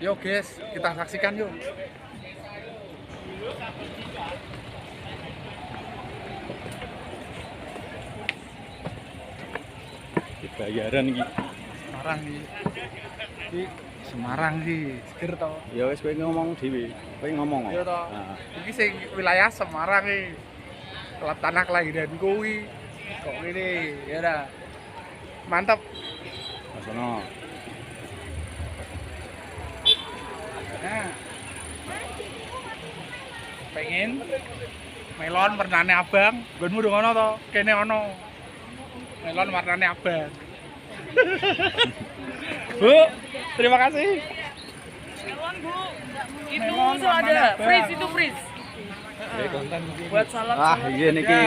Yuk guys, kita saksikan yuk. Bayaran iki. Semarang iki. Iki Semarang sih, seger to. Ya wis kowe ngomong dhewe. Kowe ngomong kok. Iya to. Heeh. Iki sing wilayah Semarang iki. Tanah kelahiranku iki. Kok ngene, ya dah. Mantap. Sono. Nah. Pengen melon warnane abang, nggonmu ndung ono to? Kene ono. Melon warnane abang. Bu, terima kasih. Melon Bu, itu Melon tuh ada warnanya freeze abang. itu freeze. Konten Buat salad. Ah, iya niki.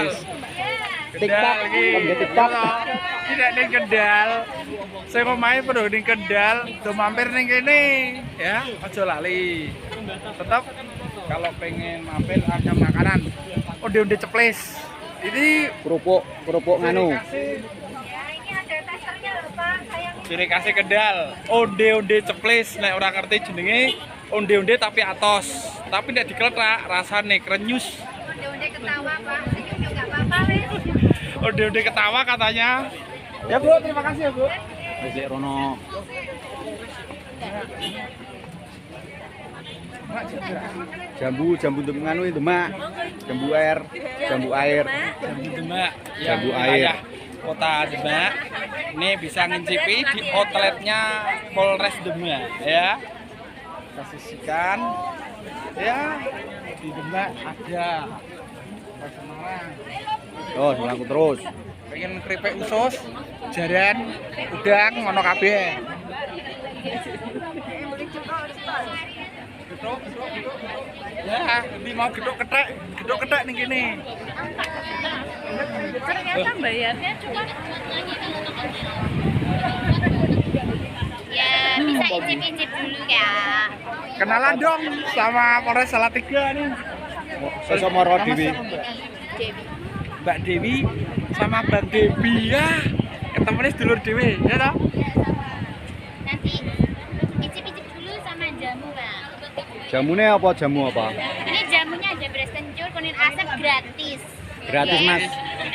Kendal iki. TikTok. Tidak ning Kendal. Saya omahe perlu ning Kendal, do mampir ning kene ya, aja lali. Tetap kalau pengen mampir ada makanan. Onde-onde ceples. Ini Kerupuk nganu. ciri khasnya Kendal. Onde-onde ceples nek ora ngerti jenenge onde-onde tapi atos. Tapi nek dikletak rasane krenyus. Onde-onde ketawa Pak, senyum juga apa-apa wes. Onde-onde ketawa katanya. Ya Bu, terima kasih ya Bu. Wis rono. Jambu nganu Demak. Jambu air. Jambu Demak. Jambu Yang air. wilayah Kota Demak. Ini bisa ngincipi di outletnya Polres Demak ya. Kita sisihkan. Ya, di Demak ada. Di Semarang. Oh, aku terus. Pengen keripik usus, jaran, udang, ngono kabeh. Geduk. Ya, ini mau geduk ketek ning kene. Ternyata bayarnya cuma Ya, bisa icip-icip dulu ya. Kenalan dong sama Polres Salatiga nih. Sosok Moro Dewi. Mbak Dewi sama Bang Debi ya. Ketemunya sedulur Dewi, ya toh? Nanti icip-icip dulu sama jamu Pak. Jamune apa jamu apa? Ini jamunya ada beras kencur, kuning asam gratis. Gratis Mas.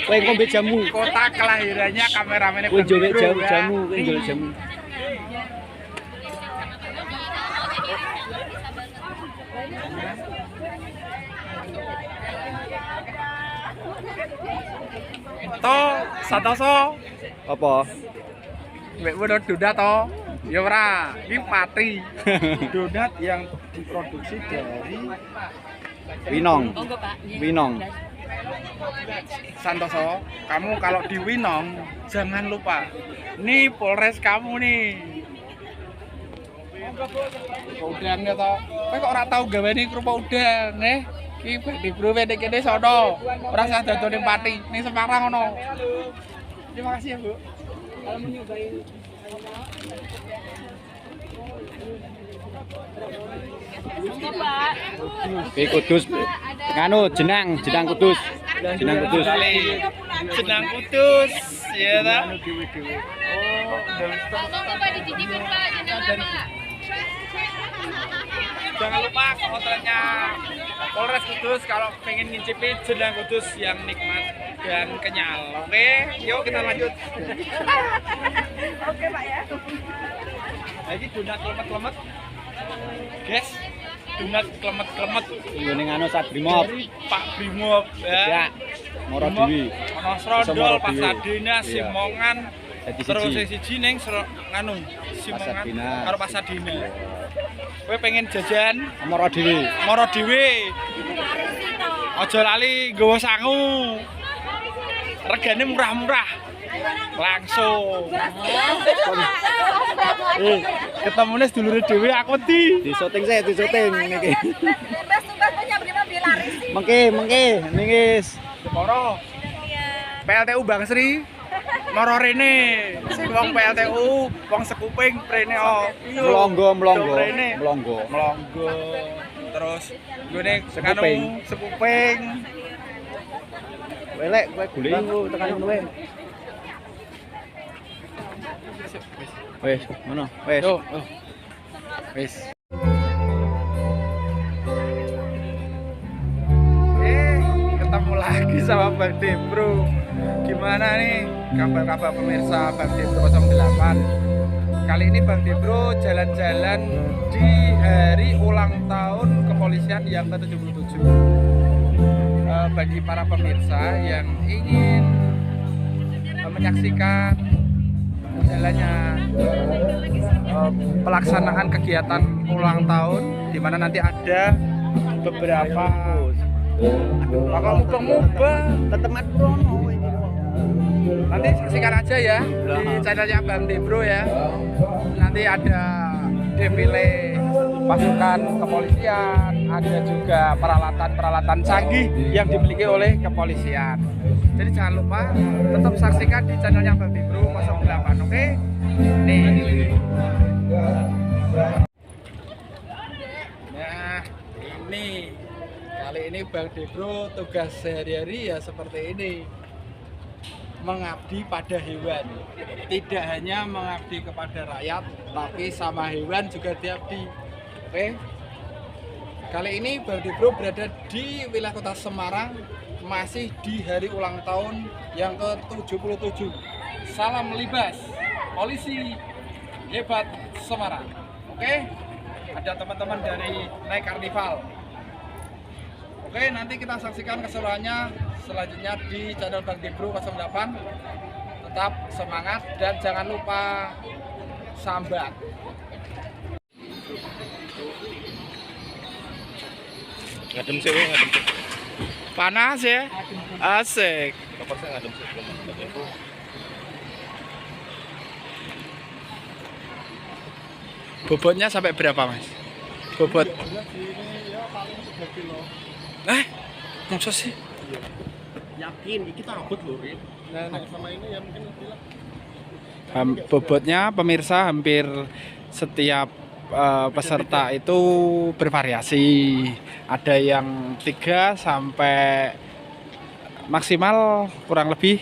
Kowe ngombe jamu. Kota kelahirannya kameramennya Kowe Bang njolek Bro, ya. jamu, kowe njolek jamu. Toh, Santoso. Apa? Mbak Wono donat toh. Ya ora, ini pati. Donat yang diproduksi dari Winong. Monggo Pak. Winong. Santoso. Kamu kalau di Winong jangan lupa. Nih Polres kamu nih. Kerupuk udang ya toh. Kowe kok ora tau gawe nih kerupuk udang, neh. Iki di bro nek kene sono. Ora usah dodol ning Pati, ning Semarang ono. Terima kasih ya, Bu. Kalau menyobain Monggo Pak. Oke, Kudus. Nganu jenang Kudus. Jenang Kudus. Jenang Kudus, ya ta? Monggo Pak dicicipin Pak, jenengan Pak. Jangan lupa ke hotelnya Polres Kudus kalau pengen ngincipi jenang Kudus yang nikmat dan kenyal. Oke, yuk kita lanjut. Oke Pak ya. Lagi donat klemet-klemet. Guys, donat klemet-klemet Nggone nganu Sabrimob. dari Pak Brimob Ya. ya. Moro Brimob, Dewi. ono Srondol, Moro Dewi. Pasadena, Iya. Simongan, Jadi terus siji. siji ning nganu Simongan Pasadena. karo Pasadena. Kowe pengen jajan Moro Dewi. Moro dhewe. Aja lali nggawa sangu. Regane murah-murah. Langsung. Ketemune sedulure dhewe aku ndi? Di syuting niki. Tugas-tugas punya bagaimana laris sih. Mengke niki. Moro. PLTU Bang Sri. Moro rene. Sing wong PLTU, wong sekuping prene oh. Mlonggo. Prene. Mlonggo. Terus nggone Sekuping. sekuping. Welek kowe golek tekan ngono wae. Wes, ngono. Wes. Yo. Wis. sama Bang Debro. Gimana nih kabar-kabar pemirsa Bang Debro 08? Kali ini Bang Debro jalan-jalan di hari ulang tahun kepolisian yang ke-77. Bagi para pemirsa yang ingin menyaksikan jalannya pelaksanaan kegiatan ulang tahun, di mana nanti ada beberapa bakal mubang-mubang Tetep Prono ini. nanti saksikan aja ya di channelnya Bang Debro ya. Nanti ada defile pasukan kepolisian, ada juga peralatan-peralatan canggih yang dimiliki oleh kepolisian. Jadi jangan lupa tetap saksikan di channelnya Bang Debro 08, oke? Nih. Nah, ini kali ini Bang Debro tugas sehari-hari ya seperti ini. Mengabdi pada hewan. Tidak hanya mengabdi kepada rakyat, tapi sama hewan juga diabdi. Oke. Kali ini Bang Debro berada di wilayah Kota Semarang, masih di hari ulang tahun yang ke-77. Salam libas, polisi hebat Semarang. Oke. Ada teman-teman dari naik karnival. Oke, nanti kita saksikan keseruannya selanjutnya di channel Bang Debro 08. Tetap semangat dan jangan lupa sambat. Ngadem sih, ngadem sih. Panas ya? Asik. Kapasnya ngadem sih. Bobotnya sampai berapa, Mas? Bobot? Maksud sih? Yakin, kita abot loh, Rin. Nah, sama ini ya mungkin lebih lah. Bobotnya pemirsa hampir setiap peserta itu bervariasi. Ada yang 3 sampai maksimal kurang lebih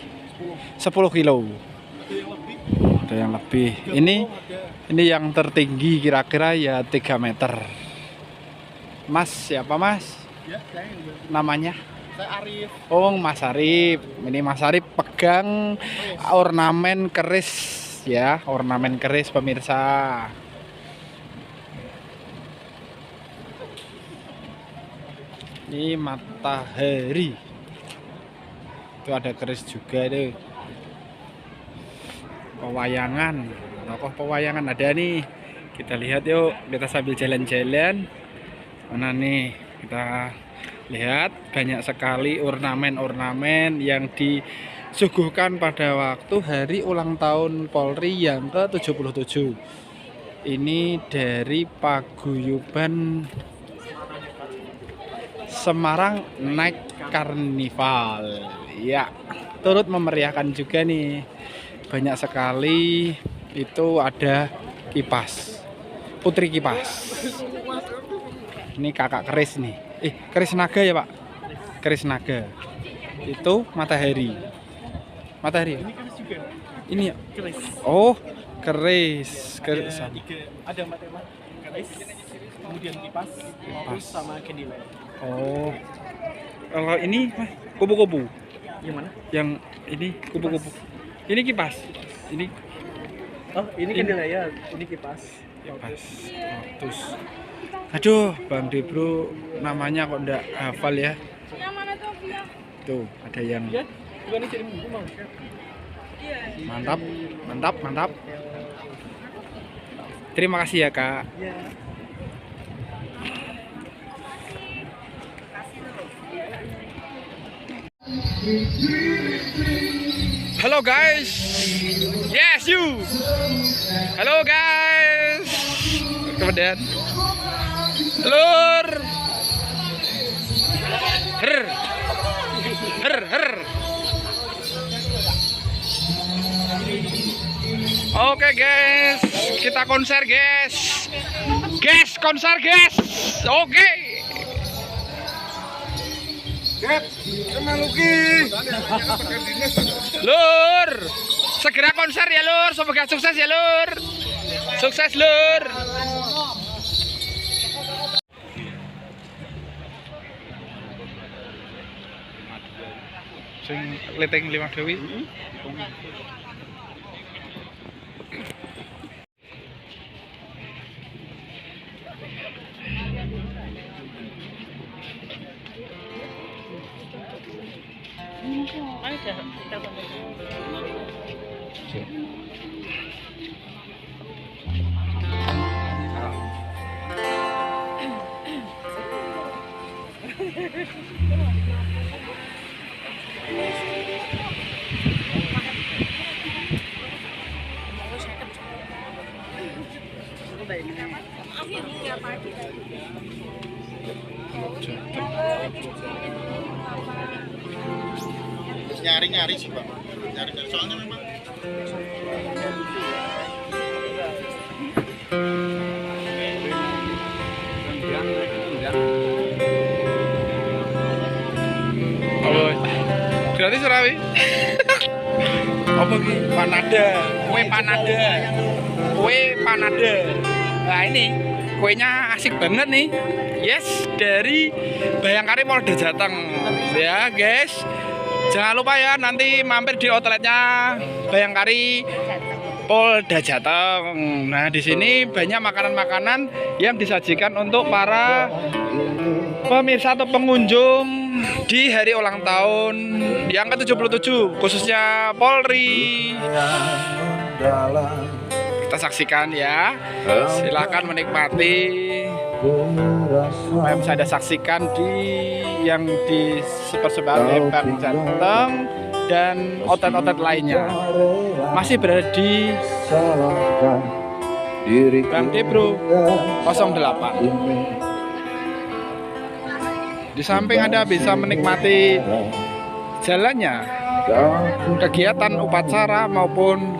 10 kilo. Ada yang lebih. Ini yang tertinggi kira-kira ya 3 meter. Mas, siapa Mas? Ya, saya Namanya? Saya Arif. Oh, Mas Arif. Ini Mas Arif pegang ornamen keris ya, ornamen keris pemirsa. Ini matahari. Itu ada keris juga deh. Pewayangan, tokoh pewayangan ada nih. Kita lihat yuk, kita sambil jalan-jalan. Mana nih? Kita lihat banyak sekali ornamen-ornamen yang disuguhkan pada waktu hari ulang tahun Polri yang ke-77. Ini dari paguyuban Semarang Naik Karnival. Ya, turut memeriahkan juga nih. Banyak sekali itu ada kipas. Putri kipas. Ini kakak keris nih. Keris naga ya, Pak? Keris naga. Itu matahari. Matahari. Ini keris juga. Ini ya? Keris. Oh, keris. Keris. Ada matematik keris, kemudian kipas, terus sama candlelight. Oh. Kalau ini Mas, kupu-kupu. Yang mana? Yang ini kupu-kupu. Ini kipas. Ini Oh, ini candlelight, ini kipas. kipas. Oh, terus. Aduh, Bang Debro namanya kok enggak hafal ya. Yang mana tuh, Via? Tuh, ada yang Ya, bukan ini jadi buku Bang. mantap, mantap, mantap. Terima kasih ya, Kak. Ya. Halo guys. Yes, you. Halo guys. Kemudian lur. Her. Her, her. Oke guys, kita konser guys. Guys, konser guys. Oke. Lur, segera konser ya Lur, semoga sukses ya Lur. Sukses Lur. Sing leteng 5 dewi. Nyari-nyari sih Bang. Nyari-nyari soalnya memang Oh, gratis rawi. Apa ki? Panada. Kue panada. Kue panada. Nah ini kuenya asik banget nih. Yes, dari Bayangkari Polda Jateng. Ya guys, jangan lupa ya nanti mampir di outletnya Bayangkari Polda Jateng. Nah di sini banyak makanan-makanan yang disajikan untuk para pemirsa atau pengunjung di hari ulang tahun yang ke-77 khususnya Polri. Kita saksikan ya. Silakan menikmati apa yang bisa Anda saksikan di yang di persembahan Bank Jateng dan outlet-outlet lainnya. Masih berada di Bang Debro 08. Di samping Anda bisa menikmati jalannya kegiatan upacara maupun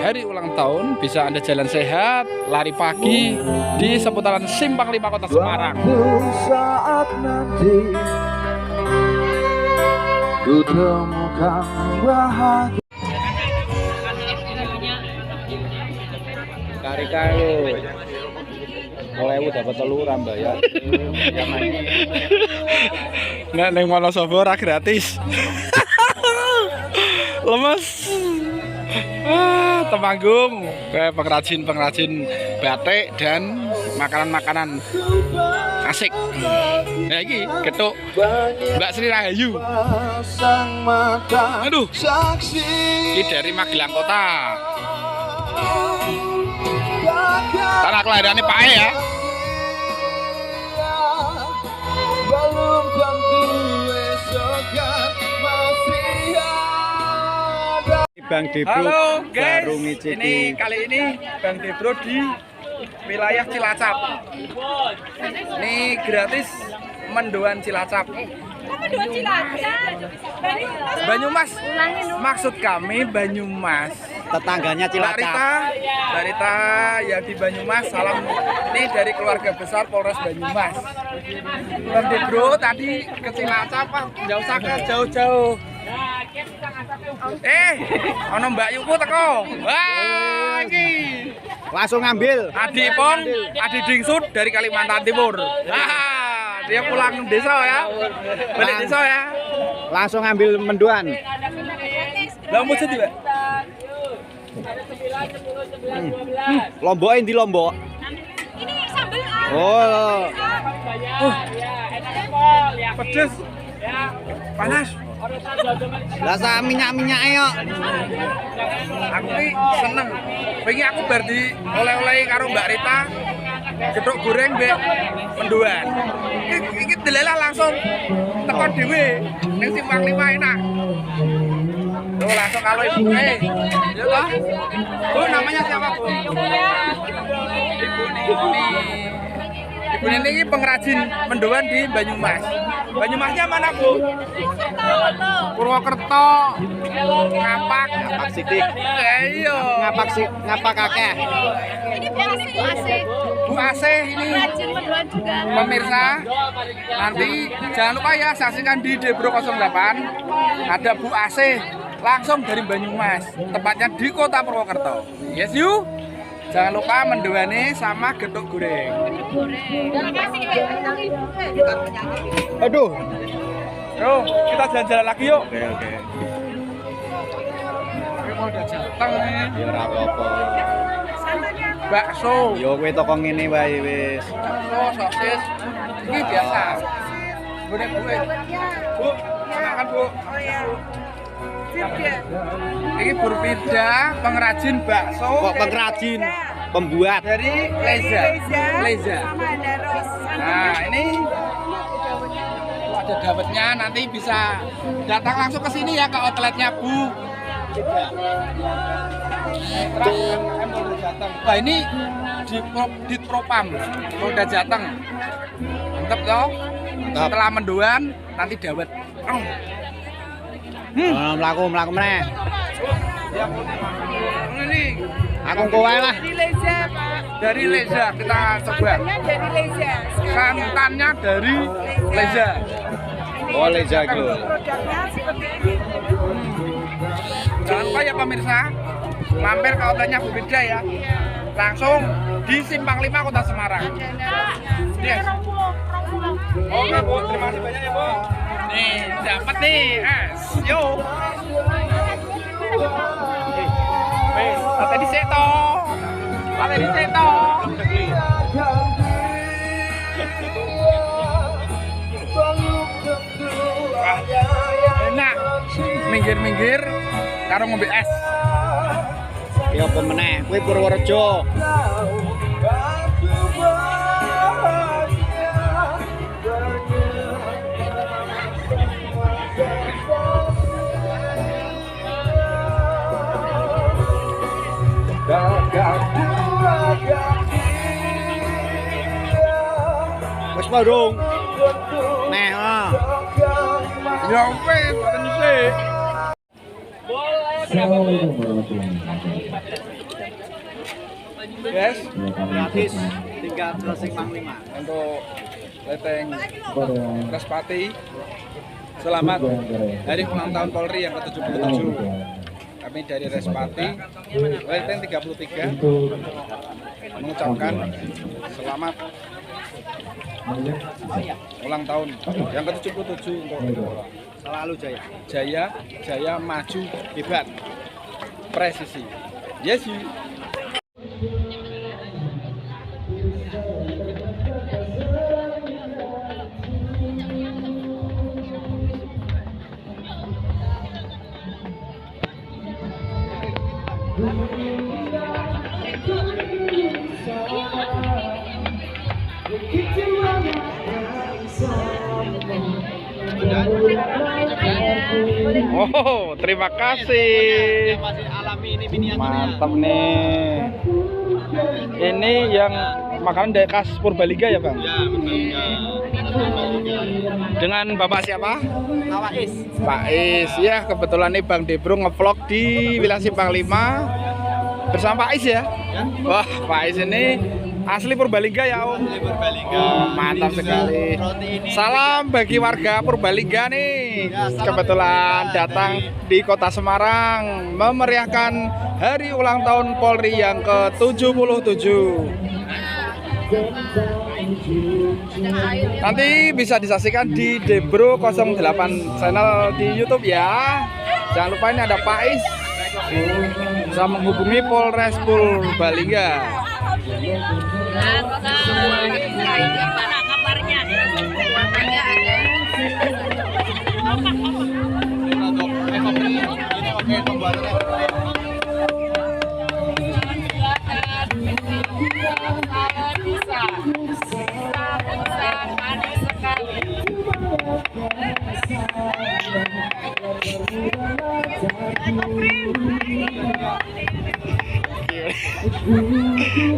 hari ulang tahun, bisa Anda jalan sehat, lari pagi di seputaran Simpang 5 Kota Semarang. Saat nanti ku temukan bahagia. Kari-kari kalau dapat teluran bayar. Nggak neng Wonosobo ora gratis. Lemes. Temanggung kayak pengrajin batik dan makanan-makanan asik. Nah ini ketuk Mbak Sri Rahayu. Aduh, ini dari Magelang Kota. Tanah kelahirannya Pak E ya. Belum tentu esokan masih ada. Bang Debro Halo guys, baru ngicipi. ini kali ini Bang Debro di wilayah Cilacap. Ini gratis mendoan Cilacap. Mendoan Cilacap. Banyumas. Maksud kami Banyumas. Tetangganya Mbak Rita yang di Banyumas, salam ini dari keluarga besar Polres Banyumas. Bang Debro tadi ke Cilacap, nggak usah ke jauh-jauh. Ono Mbak Yuku teko. Wah, iki. Langsung ngambil. Adi Pong, Adi Dingsut dari Kalimantan Timur. Dia pulang desa ya. Balik desa ya. Langsung ngambil menduan. Lah muncul juga. Lombok di Lombok. Ini sambal Oh. Pedes. Panas. Rasa minyak-minyak ayo. Aku ini seneng. Pengen aku bar di oleh-oleh karo Mbak Rita. Gedhok goreng mbek mendoan. Iki delalah langsung tekan dhewe ning Simpang 5 enak. Tuh langsung kalau ibu ya toh. Bu namanya siapa Bu? Ibu ini pengrajin mendoan di Banyumas. Banyumasnya mana Bu? Purwokerto. Ngapak sidik. Iya. Ngapak kakek. Ini Bu Asih. Bu Asih ini Rajin mendoan juga. pemirsa, nanti jangan lupa ya saksikan di Debro 08 ada Bu Asih langsung dari Banyumas, tepatnya di Kota Purwokerto. Yes you, jangan lupa mendoane sama gedhok goreng. Terima kasih. Aduh. Yuk, kita jalan-jalan lagi yuk. Oke, oke. Ini mau udah jateng nih. Ya ora apa-apa. Bakso. Yo kowe toko ngene wae wis. Bakso, sosis. Ini biasa. Boleh gue. Bu, makan Bu. Oh iya. Ini Burpida, pengrajin bakso. Kok pengrajin, pembuat. Dari Leza. Nah, ini ada dawetnya, nanti bisa datang langsung ke sini ya, ke outletnya Bu. Wah, ini di Propam, Polda Jateng. Mantep toh. Setelah mendoan nanti dawet. Mlaku meneh. Ini Aku kowe lah. dari Leza kita coba. Dari Leza. Santannya dari Leza. Oh, Leza itu. Produknya seperti ini. Jangan lupa ya pemirsa, mampir ke outletnya Bu Bida ya. Langsung di Simpang 5 Kota Semarang. Yes. Oke Bu, terima kasih banyak ya Bu. Nih, dapat nih. Yuk. Ate di seto. Ate di seto. Enak. Minggir-minggir karo ngombe es. Ya apa meneh, kowe Purworejo. Wis padung. Meh ah. Ya wis, boten sih. Yes, Gratis. Tinggal closing Mang 5. untuk leteng Respati. Selamat hari ulang tahun Polri yang ke-77. Kami dari Respati, leteng 33 mengucapkan selamat ulang tahun yang ke-77 untuk Selalu jaya. Jaya maju hebat presisi. Yes you. Oh, terima kasih. Mantap nih. Ini yang makanan dari khas Purbalingga ya, Bang? Ya, benar. Dengan Bapak siapa? Pak Is. Pak Is. Ya, kebetulan nih Bang Debro ngevlog di wilayah Simpang 5 bersama Pak Is ya. Wah, Pak Is ini asli Purbalingga ya, Om. Asli Purbalingga. Oh, mantap sekali. Salam bagi warga Purbalingga nih. Kebetulan datang di Kota Semarang memeriahkan hari ulang tahun Polri yang ke-77. Nanti bisa disaksikan di Debro 08 channel di YouTube ya. Jangan lupa ini ada Pak Is. Bisa menghubungi Polres Purbalingga. Gimana kabarnya? Katanya ada.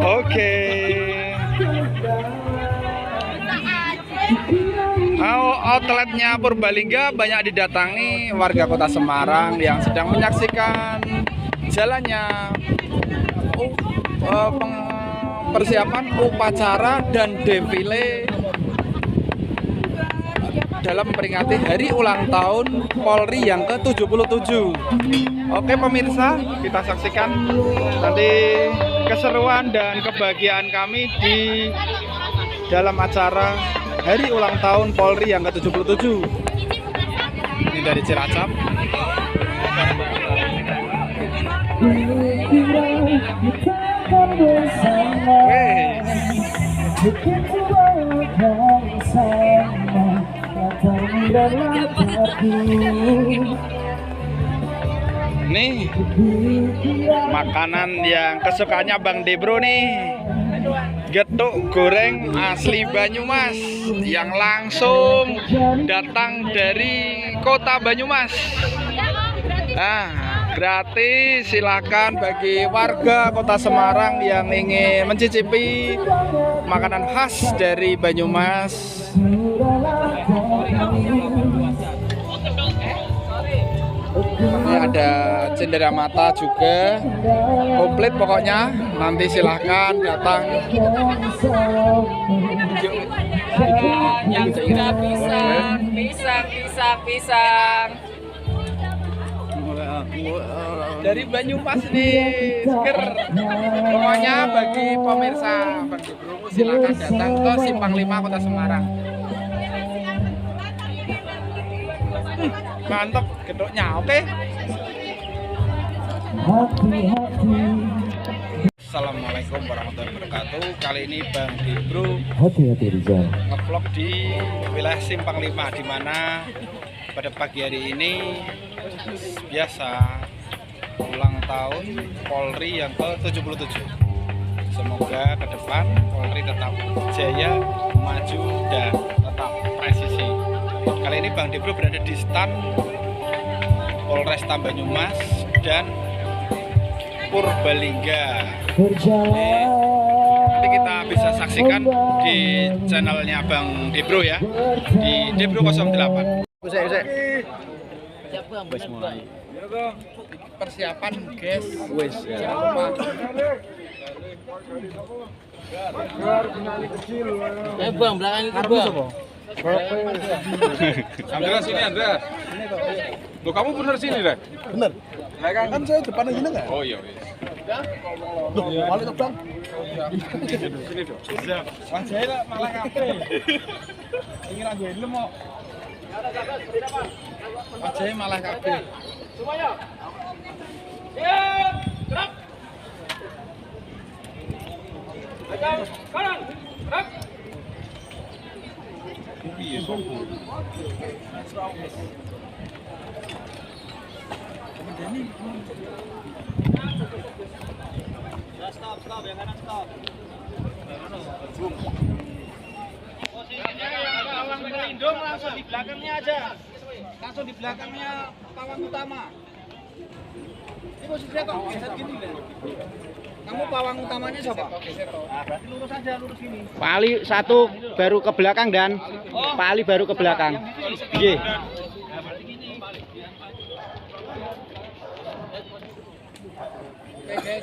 Oke. Outletnya Purbalingga banyak didatangi warga Kota Semarang yang sedang menyaksikan jalannya persiapan upacara dan defile dalam memperingati hari ulang tahun Polri yang ke-77. Oke pemirsa, kita saksikan nanti keseruan dan kebahagiaan kami di dalam acara hari ulang tahun Polri yang ke-77. Ini dari Cilacap. Nih makanan yang kesukaannya Bang Debro nih, getuk goreng asli Banyumas yang langsung datang dari kota Banyumas. Nah, gratis, silakan bagi warga kota Semarang yang ingin mencicipi makanan khas dari Banyumas. Ini ada cenderamata juga, komplit pokoknya. Nanti silahkan datang. Yang kira pisang. Dari Banyumas nih, seger. Pokoknya bagi pemirsa Bang Debro silahkan datang ke Simpang 5 Kota Semarang. Mantap gedoknya, oke? Assalamualaikum warahmatullahi wabarakatuh. Kali ini Bang Debro ngevlog di wilayah Simpang 5, di mana pada pagi hari ini biasa ulang tahun Polri yang ke-77. Semoga ke depan Polri tetap jaya, maju, dan tetap presisi. Kali ini Bang Debro berada di stand Polresta Banyumas dan Purbalingga. Nanti kita bisa saksikan di channelnya Bang Debro ya, di Debro 08. Usai. Persiapan guys. Wes ya. Bang, belakang itu Bang. Andra sini Andra. Loh kamu bener sini deh? Bener. Kan saya depannya gini nggak? Oh iya. Loh, balik Bang. Sini dong. Bang Jaya malah ngapain? Ingin lagu helm mau. Bang Jaya malah ngapain? Semuanya. Siap. Gerak. Kanan. Gerak. Iya, sombong. Stop, yang kanan stop. Posisinya yang pawang pelindung langsung di belakangnya aja. Langsung di belakangnya pawang utama. Ini posisinya kok geser gini deh. Kamu pawang utamanya siapa? Berarti lurus aja, lurus gini. Pak Ali satu baru ke belakang dan Pak Ali baru ke belakang. Iya. Oke guys.